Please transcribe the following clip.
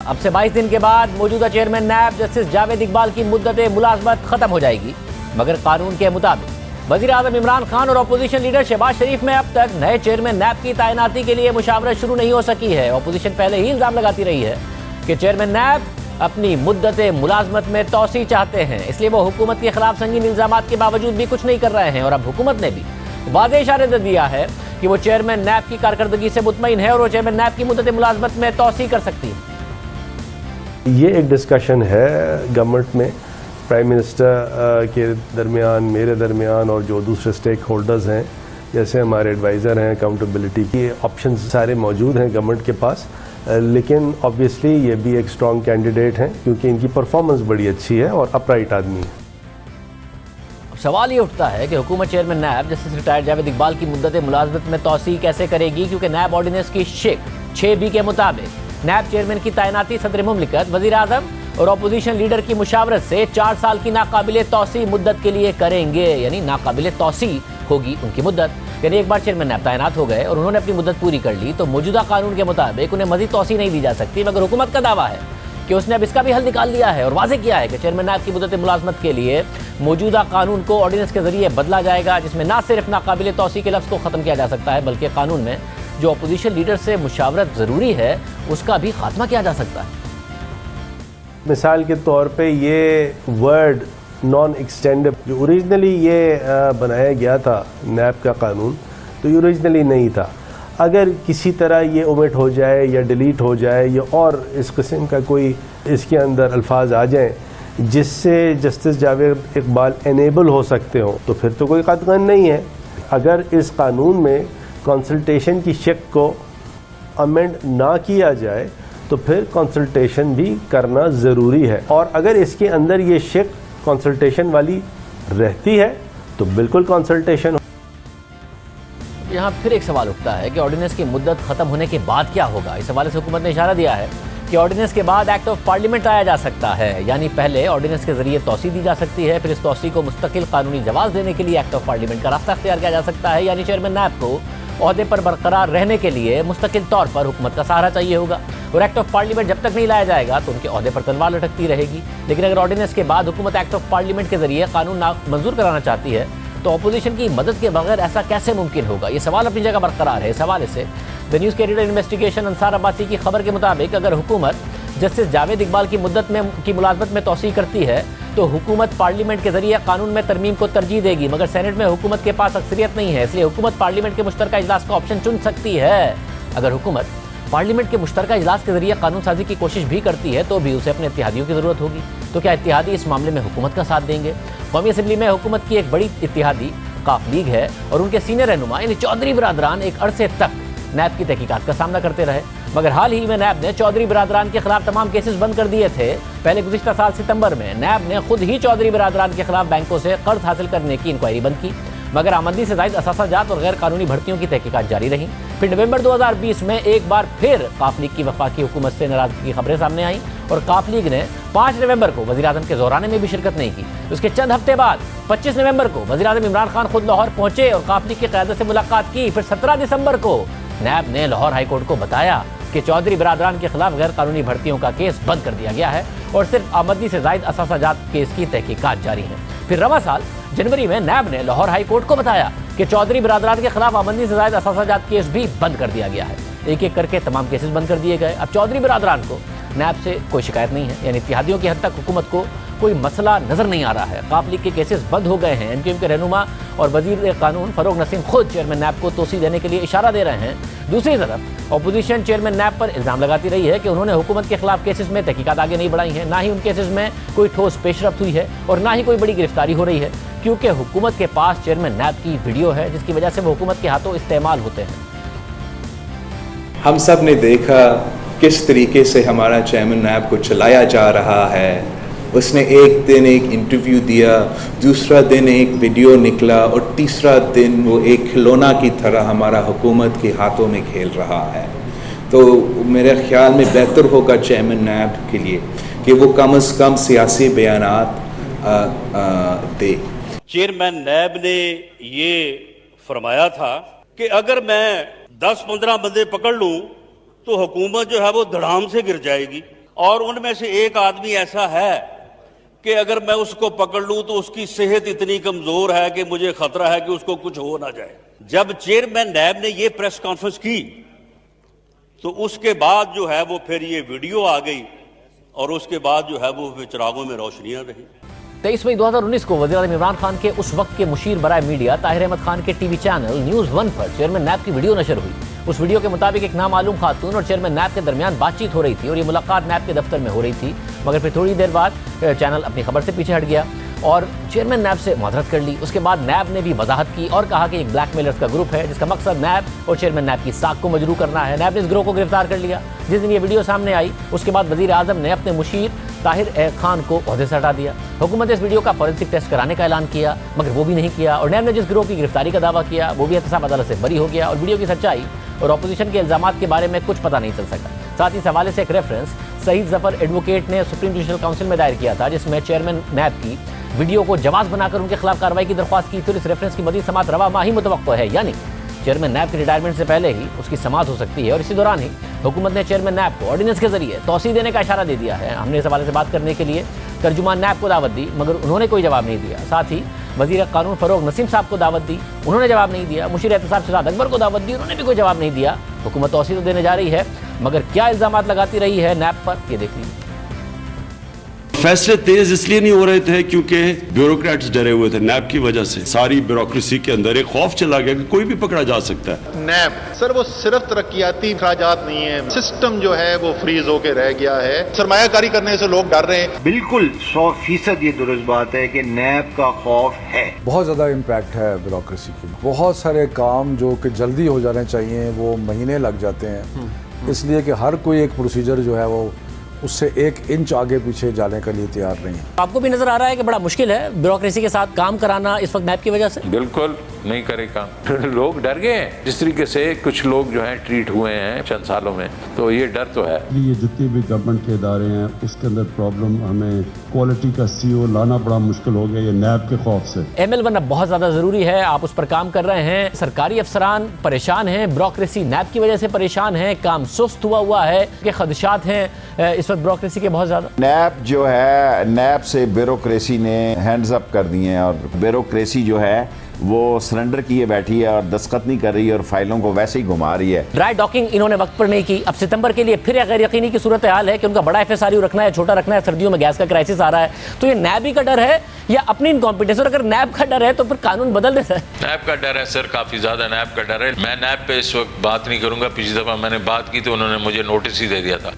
अब से 22 दिन के बाद मौजूदा चेयरमैन नैब जस्टिस जावेद इकबाल की मुद्दत मुलाजमत खत्म हो जाएगी, मगर कानून के मुताबिक वजीर आजम इमरान खान और अपोजिशन लीडर शहबाज शरीफ में अब तक नए चेयरमैन नैब की तैनाती के लिए मुशावरत शुरू नहीं हो सकी है। अपोजिशन पहले ही इल्जाम लगाती रही है कि चेयरमैन नैब अपनी मुद्दत मुलाजमत में तोसी चाहते हैं, इसलिए वो हुकूमत के खिलाफ संगीन इल्जामात के बावजूद भी कुछ नहीं कर रहे हैं। और अब हुकूमत ने भी वाज़ेह इशारे दे दिया है कि वो चेयरमैन नैब की कारकर्दगी से मुतमईन है और वो चेयरमैन नैब की मुद्दत मुलाजमत में तोसी कर सकती है। ये एक डिस्कशन है गवर्नमेंट में, प्राइम मिनिस्टर के दरमियान, मेरे दरमियान और जो दूसरे स्टेक होल्डर्स हैं, जैसे हमारे एडवाइज़र हैं अकाउंटेबिलिटी की, ऑप्शन सारे मौजूद हैं गवर्नमेंट के पास। लेकिन ऑब्वियसली ये भी एक स्ट्रॉन्ग कैंडिडेट हैं क्योंकि इनकी परफॉर्मेंस बड़ी अच्छी है और अपराइट आदमी है। सवाल ये उठता है कि हुकूमत चेयरमैन नैब जस्टिस रिटायर्ड जावेद इकबाल की मुद्दत मुलाजमत में तोसी कैसे करेगी, क्योंकि नैब ऑर्डिनेंस की शिक 6B के मुताबिक नैब चेयरमैन की तैनाती सदर मुमलिकत, वजीर आजम और अपोजिशन लीडर की मुशावरत से 4 साल की नाकाबिले तोसी मुद्दत के लिए करेंगे। यानी नाकाबिले तोसी होगी उनकी मुद्दत, यानी एक बार चेयरमैन नैब तैनात हो गए और उन्होंने अपनी मुद्दत पूरी कर ली तो मौजूदा कानून के मुताबिक उन्हें मजीद तोसी नहीं दी जा सकती। मगर हुकूमत का दावा है कि उसने अब इसका भी हल निकाल लिया है और वाज़ेह किया है कि चेयरमैन नैब की मुद्दत मुलाजमत के लिए मौजूदा कानून को ऑर्डिनेंस के जरिए बदला जाएगा, जिसमें न सिर्फ नाकाबिले तोसी के लफ्ज़ को ख़त्म किया जा सकता है बल्कि कानून में जो अपोजिशन लीडर से मुशावरत ज़रूरी है उसका भी खात्मा किया जा सकता है। मिसाल के तौर पे ये वर्ड नॉन एक्सटेंडेबल, जो ओरिजिनली ये बनाया गया था नैब का कानून, तो ये ओरिजिनली नहीं था। अगर किसी तरह ये ओमिट हो जाए या डिलीट हो जाए या और इस किस्म का कोई इसके अंदर अल्फाज आ जाएं जिससे जस्टिस जावेद इकबाल एनेबल हो सकते हों, तो फिर तो कोई कतगन नहीं है। अगर इस कानून में कंसल्टेशन की शिक को अमेंड ना किया जाए तो फिर कंसल्टेशन भी करना ज़रूरी है, और अगर इसके अंदर ये शिक कंसल्टेशन वाली रहती है तो बिल्कुल कंसल्टेशन। यहाँ फिर एक सवाल उठता है कि ऑर्डिनेंस की मुद्दत खत्म होने के बाद क्या होगा। इस हवाले से हुकूमत ने इशारा दिया है कि ऑर्डिनेंस के बाद एक्ट ऑफ पार्लियामेंट आया जा सकता है, यानी पहले ऑर्डिनेंस के जरिए तोसी दी जा सकती है, फिर इस तोसी को मुस्तकिल कानूनी जवाब देने के लिए एक्ट ऑफ पार्लियामेंट का रास्ता अख्तियार किया जा सकता है। यानी चेयरमैन नैब को ओहदे पर बरकरार रहने के लिए मुस्तकिल तौर पर हुकूमत का सहारा चाहिए होगा और एक्ट ऑफ पार्लियामेंट जब तक नहीं लाया जाएगा तो उनके ओहदे पर तलवार लटकती रहेगी। लेकिन अगर ऑर्डिनेंस के बाद हुकूमत एक्ट ऑफ पार्लियामेंट के जरिए कानून मंजूर कराना चाहती है तो अपोजिशन की मदद के बगैर ऐसा कैसे मुमकिन होगा। ये सवाल अपनी जगह बरकरार है। इस हवाले से द न्यूज़ के एडिटर इन्वेस्टिगेशन अंसार अब्बासी की खबर के मुताबिक अगर हुकूमत जस्टिस जावेद इकबाल की मुद्दत की मुलाजमत में तोसी करती है तो हुकूमत पार्लियामेंट के जरिए कानून में तरमीम को तरजीह देगी, मगर सेनेट में हुकूमत के पास अक्सरियत नहीं है, इसलिए हुकूमत पार्लियामेंट के मुश्तरका इजलास का ऑप्शन चुन सकती है। अगर हुकूमत पार्लियामेंट के मुश्तरका इजलास के जरिए कानून साजी की कोशिश भी करती है तो भी उसे अपने इत्तेहादियों की जरूरत होगी। तो क्या इत्तेहादी इस मामले में हुकूमत का साथ देंगे? कौमी असम्बली में हुकूमत की एक बड़ी इत्तेहादी काफ लीग है और उनके सीनियर रहनुमा यानी चौधरी बरादरान एक अरसे तक नैब की तहकीकात का सामना करते रहे, मगर हाल ही में नैब ने चौधरी बरादरान के खिलाफ तमाम केसेस बंद कर दिए थे। पहले गुज़िश्ता साल सितंबर में नैब ने खुद ही चौधरी बरादरान के खिलाफ बैंकों से कर्ज हासिल करने की इंक्वायरी बंद की, मगर आमदनी से ज़ायद असासाजात और गैर कानूनी भर्तियों की तहकीकात जारी रहीं। फिर नवंबर 2020 में एक बार फिर काफ लीग की वफाकी हुकूमत से नाराजगी की खबरें सामने आईं और काफ लीग ने 5 नवंबर को वज़ीर आज़म के ज़ोराने में भी शिरकत नहीं की। उसके चंद हफ्ते बाद 25 नवंबर को वज़ीर आज़म इमरान खान खुद लाहौर पहुंचे और काफ लीग की क़यादत से मुलाकात की। फिर 17 दिसंबर को नैब ने लाहौर हाईकोर्ट को बताया कि चौधरी बरादरान के खिलाफ गैर कानूनी भर्तियों का केस बंद कर दिया गया है और सिर्फ आमदनी से ज़ायद असासाजात केस की तहकीकात जारी है। फिर रवा साल जनवरी में नैब ने लाहौर हाई कोर्ट को बताया कि चौधरी बरादरान के खिलाफ आमदनी से ज़ायद असासाजात केस भी बंद कर दिया गया है। एक एक करके तमाम केसेस बंद कर दिए गए। अब चौधरी बरादरान को नैब से कोई शिकायत नहीं है, यानी इत्तेहादियों की हद तक हुकूमत को कोई मसला नजर नहीं आ रहा है। काफ लीग के केसेस बंद हो गए हैं। एमक्यूएम के रहनुमा और वजीर कानून फरोग नसीम खुद चेयरमैन नैब को तोसी देने के लिए इशारा दे रहे हैं। दूसरी तरफ अपोजिशन चेयरमैन नैब पर इल्जाम लगाती रही है कि उन्होंने हुकूमत के खिलाफ केसेस में तहकीकात आगे नहीं बढ़ाई है, ना ही उन केसेस में कोई ठोस पेशरफ्त हुई है और ना ही कोई बड़ी गिरफ्तारी हो रही है, क्योंकि हुकूमत के पास चेयरमैन नैब की वीडियो है जिसकी वजह से वो हुकूमत के हाथों इस्तेमाल होते हैं। हम सब ने देखा किस तरीके से हमारा चेयरमैन नैब को चलाया जा रहा है। उसने एक दिन एक इंटरव्यू दिया, दूसरा दिन एक वीडियो निकला और तीसरा दिन वो एक खिलौना की तरह हमारा हुकूमत के हाथों में खेल रहा है। तो मेरे ख्याल में बेहतर होगा चेयरमैन नैब के लिए कि वो कम से कम सियासी बयानात दे। चेयरमैन नैब ने ये फरमाया था कि अगर मैं 10-15 बंदे पकड़ लूं तो हुकूमत जो है वो धड़ाम से गिर जाएगी और उनमें से एक आदमी ऐसा है कि अगर मैं उसको पकड़ लूं तो उसकी सेहत इतनी कमजोर है कि मुझे खतरा है कि उसको कुछ हो ना जाए। जब चेयरमैन नैब ने ये प्रेस कॉन्फ्रेंस की तो उसके बाद जो है वो फिर ये वीडियो आ गई और उसके बाद जो है वो चिरागों में रोशनियां रही। 23 मई 2019 को वज़ीर-ए-आज़म इमरान खान के उस वक्त के मुशीर बराए मीडिया ताहिर अहमद खान के टीवी चैनल न्यूज़ 1 पर चेयरमैन नैब की वीडियो नशर हुई। उस वीडियो के मुताबिक एक नामालूम खातून और चेयरमैन नैब के दरमियान बातचीत हो रही थी और ये मुलाकात नैब के दफ्तर में हो रही थी, मगर फिर थोड़ी देर बाद चैनल अपनी खबर से पीछे हट गया और चेयरमैन नैब से माजरत कर ली। उसके बाद नैब ने भी वजाहत की और कहा कि एक ब्लैकमेलर्स का ग्रुप है जिसका मकसद नैब और चेयरमैन नैब की साख को मजरू करना है। नैब ने इस ग्रोह को गिरफ्तार कर लिया। जिस दिन ये वीडियो सामने आई उसके बाद वज़ीर आज़म ने अपने मुशीर ताहिर खान को ओहदे से हटा दिया। हुकूमत ने इस वीडियो का फॉरेंसिक टेस्ट कराने का ऐलान किया, मगर वो भी नहीं किया और नैब ने जिस गिरोह की गिरफ्तारी का दावा किया वो भी एहतसाब अदालत से बरी हो गया और वीडियो की सच्चाई और अपोजिशन के इल्जामात के बारे में कुछ पता नहीं चल सका। साथ ही इस हवाले से एक रेफरेंस सईद जफर एडवोकेट ने सुप्रीम जुडिशल काउंसिल में दायर किया था, जिसमें चेयरमैन नैब की वीडियो को जवाब बनाकर उनके खिलाफ कार्रवाई की दरख्वास्त की। फिर इस रेफरेंस की मज़ीद समाअत रवा माह ही मुतवक्को है, यानी चेयरमैन नैब के रिटायरमेंट से पहले ही उसकी समाअत हो सकती है और इसी दौरान ही हुकूमत ने चेयरमैन नैब को ऑर्डिनेंस के जरिए तौसीह देने का इशारा दे दिया है। हमने इस हवाले से बात करने के लिए तर्जुमान नैब को दावत दी, मगर उन्होंने कोई जवाब नहीं दिया। साथ ही वज़ीर कानून फ़रोग़ नसीम साहब को दावत दी, उन्होंने जवाब नहीं दिया। मुशीर एहतसाब शहजाद अकबर को दावत दी, उन्होंने भी कोई जवाब नहीं दिया। हुकूमत तौसीह तो देने जा रही है, मगर क्या इल्ज़ामात लगाती रही है नैब पर, ये देख लीजिए। फैसले तेज इसलिए नहीं हो रहे थे क्योंकि ब्यूरोक्रेट्स डरे हुए थे। नैब की वजह से सारी ब्यूरोक्रेसी के अंदर एक खौफ चला गया कि कोई भी पकड़ा जा सकता है। नैब सर वो सिर्फ तरक्याती अखराजात नहीं है, सिस्टम जो है वो फ्रीज होके रह गया है। सरमायाकारी करने से लोग डर रहे हैं। बिल्कुल 100% ये दुरुस्त बात है कि नैब का खौफ है। बहुत ज़्यादा इम्पैक्ट है ब्यूरोक्रेसी की। बहुत सारे काम जो कि जल्दी हो जाने चाहिए वो महीने लग जाते हैं, इसलिए कि हर कोई एक प्रोसीजर जो है वो उससे 1 इंच आगे पीछे जाने के लिए तैयार नहीं है। आपको भी नजर आ रहा है कि बड़ा मुश्किल है ब्यूरोक्रेसी के साथ काम कराना इस वक्त नैब की वजह से? बिल्कुल नहीं करे काम। लोग डर गए हैं जिस तरीके से कुछ लोग जो हैं ट्रीट हुए हैं चंद सालों में, तो ये डर तो है। ये जितने भी गवर्नमेंट के इदारे हैं उसके अंदर प्रॉब्लम, हमें क्वालिटी का CO लाना बड़ा मुश्किल हो गया ये नैब के खौफ से। ML बनना बहुत ज़्यादा ज़रूरी है, आप उस पर काम कर रहे हैं। सरकारी अफसरान परेशान हैं, ब्यूरोक्रेसी नैब की वजह से परेशान है, काम सुस्त हुआ है कि खदशात हैं इस वक्त ब्यूरोक्रेसी के बहुत ज़्यादा। नैब जो है, नैब से ब्यूरोक्रेसी ने हैंड्स अप कर दिए हैं और ब्यूरोक्रेसी जो है वो सरेंडर किए बैठी है और दस्तखत नहीं कर रही है और फाइलों को वैसे ही घुमा रही है। ड्राई डॉकिंग इन्होंने वक्त पर नहीं की। अब सितंबर के लिए फिर गैर यकीनी की सूरत हाल है कि उनका बड़ा FSRU रखना है, छोटा रखना है। सर्दियों में गैस का क्राइसिस आ रहा है, तो ये नैब ही का डर है या अपनी इनकॉम्पिटेंस? और अगर नैब का डर है तो फिर कानून बदल देता है। नैब का डर है सर, काफी ज्यादा नैब का डर है। मैं नैब पे इस वक्त बात नहीं करूंगा। पिछली दफा मैंने बात की तो उन्होंने मुझे नोटिस ही दे दिया था।